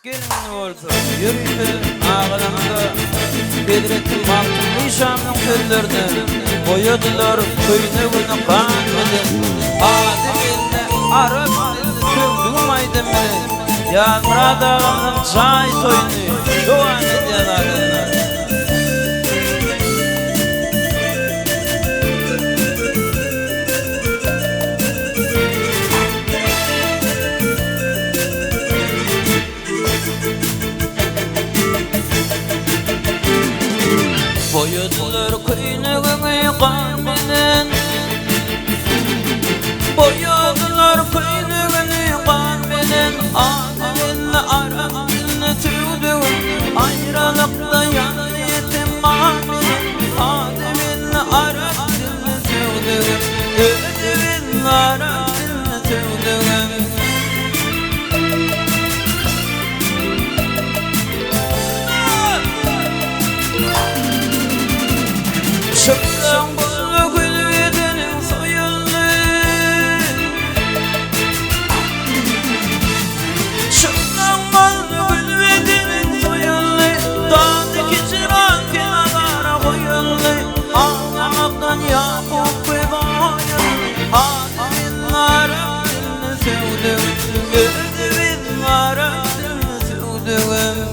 Gelin olsa yürüyüşü ağlamda Bedrettin Maltun Nişan'ın sözlerini koyadılar köyüne kanmedin Adem'inle Arap dilini sövdüğümaydım bile Yağmura dağının çay toyunu Doğan ediyen adamlar Boyadılar kıyınığını kanmeden Boyadılar kıyınığını kanmeden Adem'inle Arap dilini tüydüğüm Ayrılıkta yan yetim mahmeden Adem'inle Arap dilini tüydüğüm Adem'inle Arap dilini tüydüğüm Şıktan buzlu gülvedenin soyuldu Şıktan buzlu gülvedenin soyuldu Dağdaki çıran kenara koyuldu Ağlamaktan yapıp bebayıldı Adem'in Arap dilini sevdim Adem'in Arap dilini sevdim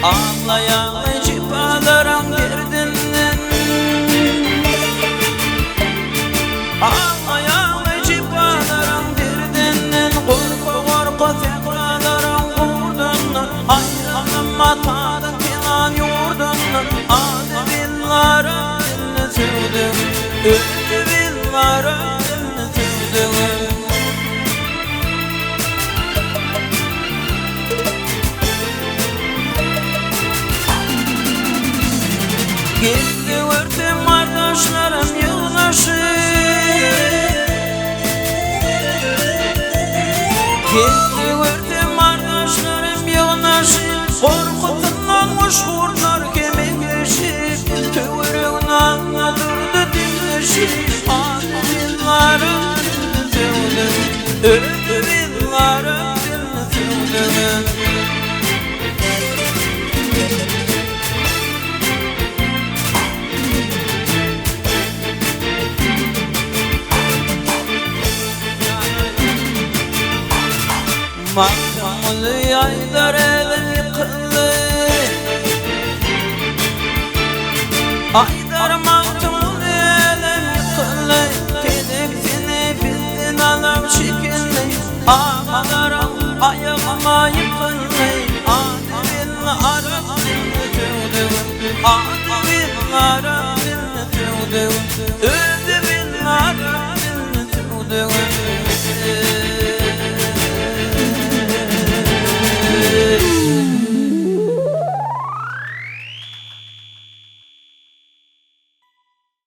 Ağlayan cipalarım derdinden Ağlayan cipalarım derdinden Korku tekrarlarım vurdun Ayrılma tadın filan yurdun Adem'in Arap dilini sevdim Adem'in Arap dilini sevdim Gitti vurdum kardeşlerim yığılaşıp Gitti vurdum kardeşlerim yığılaşıp Korkutundan kuşkurlar kemikleşip Tüvürüğünden durdu dinleşip Adem'in Arap dilini sevdim Adem'in Arap dilini sevdim Mahkumlu yaylar elim yıkıldı Aydar mahkumlu elim yıkıldı Kedeksini bildin alam şekilli Ağlarım ayağıma yıkıldı